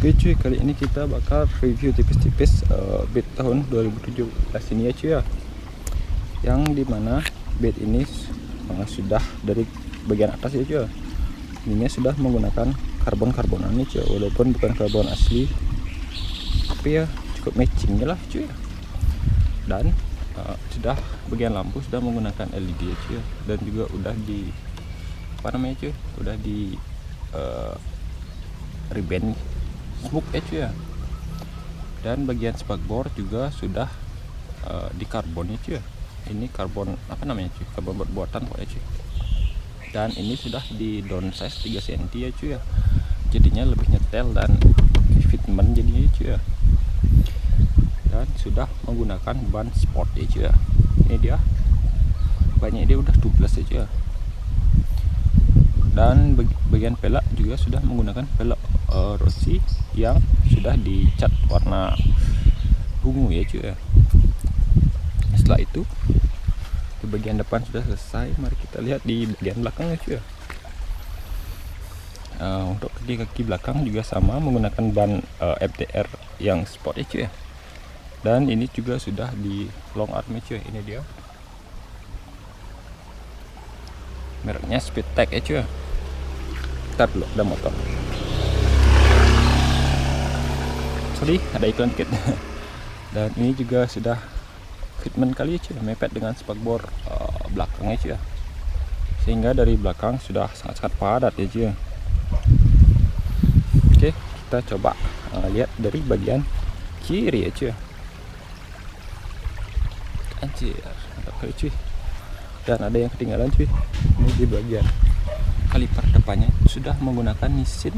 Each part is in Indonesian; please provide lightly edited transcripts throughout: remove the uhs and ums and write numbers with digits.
Oke cuy, kali ini kita bakal review tipis-tipis bed tahun 2017 ini ya cuy ya. Yang dimana bed ini sudah dari bagian atas ya cuy ya. Ini sudah menggunakan karbon-karbonan nih cuy, walaupun bukan karbon asli, tapi ya cukup matching lah cuy ya. Dan sudah bagian lampu sudah menggunakan LED ya cuy ya. Dan juga udah di cuy, udah di ribbon smoke ya cuy ya. Dan bagian spakbor juga sudah di karbon ya cuy ya. Ini karbon cuy, karbon buatan kok ya cuy. Dan ini sudah di downsize 3 cm ya cuy ya, jadinya lebih nyetel dan fitment jadinya cuy ya. Dan sudah menggunakan ban sport ya cuy ya. Ini dia bannya, dia udah tubeless ya cuy ya. Dan bagian pelak juga sudah menggunakan pelak Rossi yang sudah dicat warna ungu ya cuy ya. Setelah itu di bagian depan sudah selesai. Mari kita lihat di bagian belakang ya cuy ya. Untuk kaki-kaki belakang juga sama menggunakan ban FDR yang sport ya cuy ya. Dan ini juga sudah di long arm ya cuy. Ini dia mereknya Speedtech ya cuy ya. Ntar dulu, ada motor. Sorry, ada iklan dikit. Dan ini juga sudah fitment kali ya cuy, mepet dengan spakbor belakangnya cuy ya. Sehingga dari belakang sudah sangat-sangat padat ya cuy. Oke, kita coba lihat dari bagian kiri ya cuy. Anjir, mantap kali cuy. Dan ada yang ketinggalan cuy. Ini di bagian kaliper depannya sudah menggunakan Nissin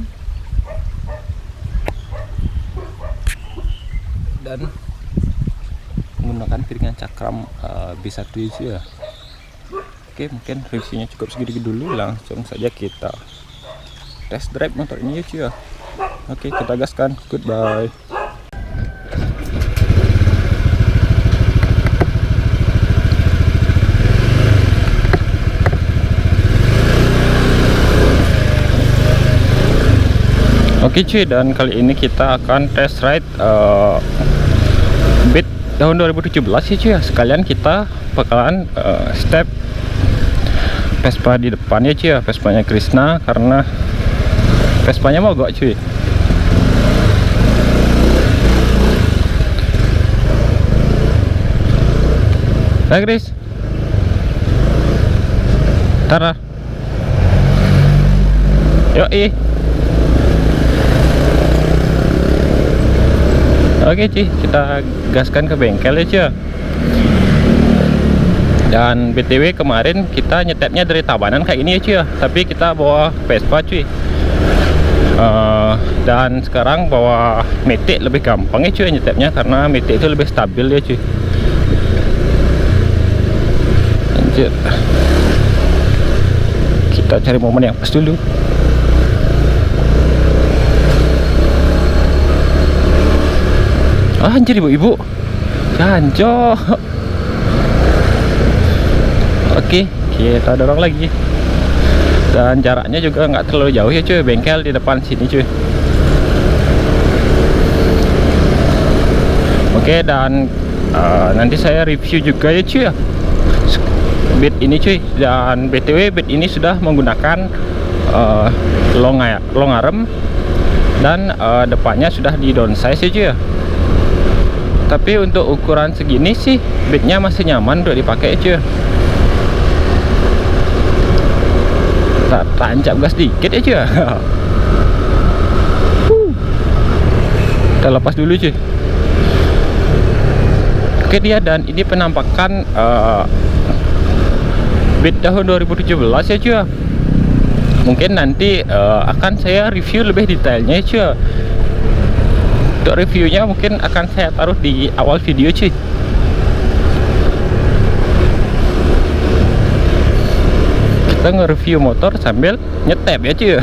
dan menggunakan piringan cakram B1 ya. Oke, mungkin reviewnya cukup segitu dulu, langsung saja kita test drive motor ini ya cuy ya. Oke, kita gaskan. Goodbye. Oke cuy, dan kali ini kita akan test ride Beat tahun 2017 ya cuy ya. Sekalian kita bakalan step Vespa di depan ya cuy ya, Vespanya Krishna, karena Vespanya mogok cuy. Hai Chris, Tara, yoi. Oke cuy, kita gaskan ke bengkel ya cuy. Dan BTW kemarin kita nyetepnya dari Tabanan kayak ini ya cuy, tapi kita bawa Vespa cuy. Dan sekarang bawa Matic lebih gampang ya cuy nyetepnya, karena Matic itu lebih stabil ya cuy. Anjir, kita cari momen yang pas dulu. Anjir ibu-ibu, janjo. Oke, kita dorong lagi. Dan jaraknya juga nggak terlalu jauh ya cuy, bengkel di depan sini cuy. Oke, dan nanti saya review juga ya cuy ya Beat ini cuy. Dan BTW Beat ini sudah menggunakan long arm dan depannya sudah di downsize ya cuy ya. Tapi untuk ukuran segini sih Beatnya masih nyaman untuk dipakai cuy. Tancap gas dikit ya cuy. Kita lepas dulu cuy. Oke dia, dan ini penampakan Beat tahun 2017 ya cuy. Mungkin nanti akan saya review lebih detailnya ya cuy. Untuk reviewnya mungkin akan saya taruh di awal video cuy. Kita nge-review motor sambil nyetep ya cuy.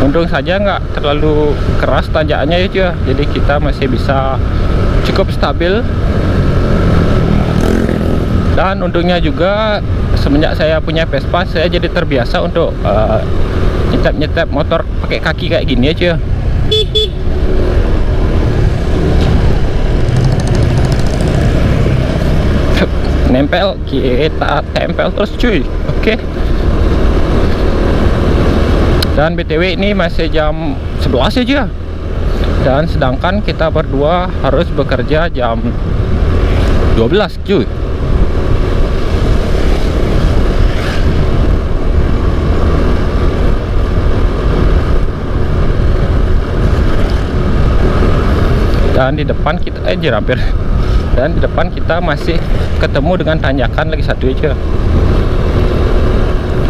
Untung saja nggak terlalu keras tanjakannya ya cuy. Jadi kita masih bisa cukup stabil. Dan untungnya juga semenjak saya punya Vespa, saya jadi terbiasa untuk nyetep motor pakai kaki kayak gini aja. Nempel, kita tempel terus cuy. Oke. Dan BTW ini masih jam 11 aja. Dan sedangkan kita berdua harus bekerja jam 12 cuy. Dan di depan kita hampir. Dan di depan kita masih ketemu dengan tanjakan lagi satu aja.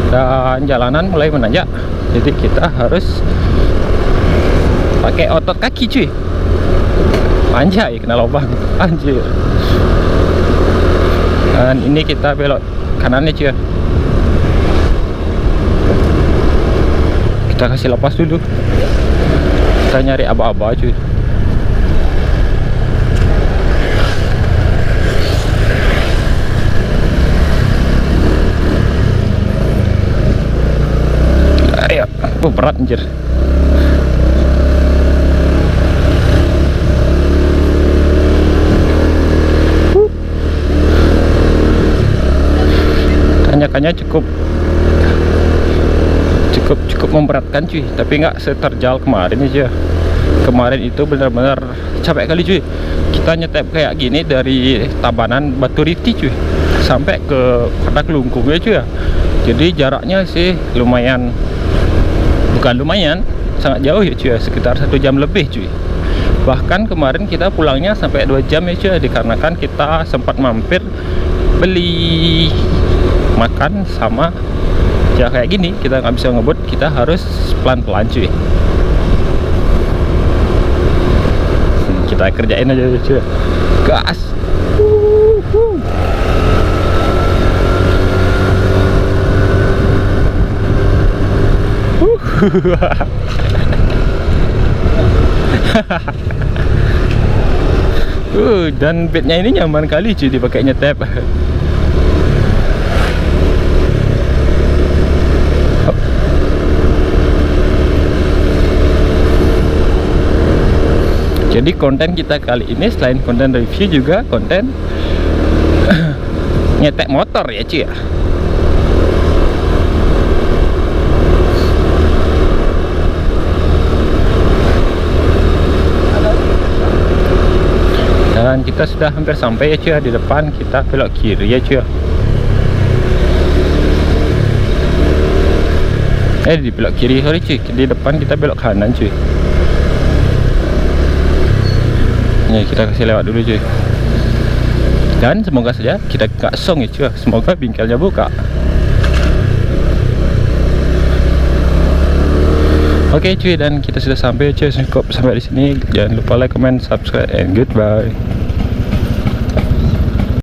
Dan jalanan mulai menanjak, jadi kita harus pakai otot kaki cuy. Anjay, kena lubang, anjir. Dan ini kita belok kanannya cuy. Kita kasih lepas dulu. Kita nyari aba-aba cuy. Berat anjir. Tanjakannya cukup memberatkan cuy, tapi nggak seterjal kemarin aja. Kemarin itu benar-benar capek kali cuy. Kita nyetep kayak gini dari Tabanan Batu Riti cuy sampai ke Pada Kelungkungnya cuy ya. Jadi jaraknya sih lumayan, bukan lumayan, sangat jauh ya cuy, sekitar 1 jam lebih cuy. Bahkan kemarin kita pulangnya sampai 2 jam ya cuy, dikarenakan kita sempat mampir beli makan sama ya kayak gini. Kita nggak bisa ngebut, kita harus pelan-pelan cuy. Kita kerjain aja cuy, gas. Dan bednya ini nyaman kali cuy dipakai nyetep. Jadi konten kita kali ini selain konten review juga konten nyetek motor ya cuy ya. Dan kita sudah hampir sampai ya cuy. Di depan kita belok kiri ya cuy. Di belok kiri, sorry cuy. Di depan kita belok kanan cuy. Ini kita kasih lewat dulu cuy. Dan semoga saja kita gak song ya cuy. Semoga bingkelnya buka. Oke cuy, dan kita sudah sampai cuy. Cukup sampai di sini. Jangan lupa like, comment, subscribe, and goodbye.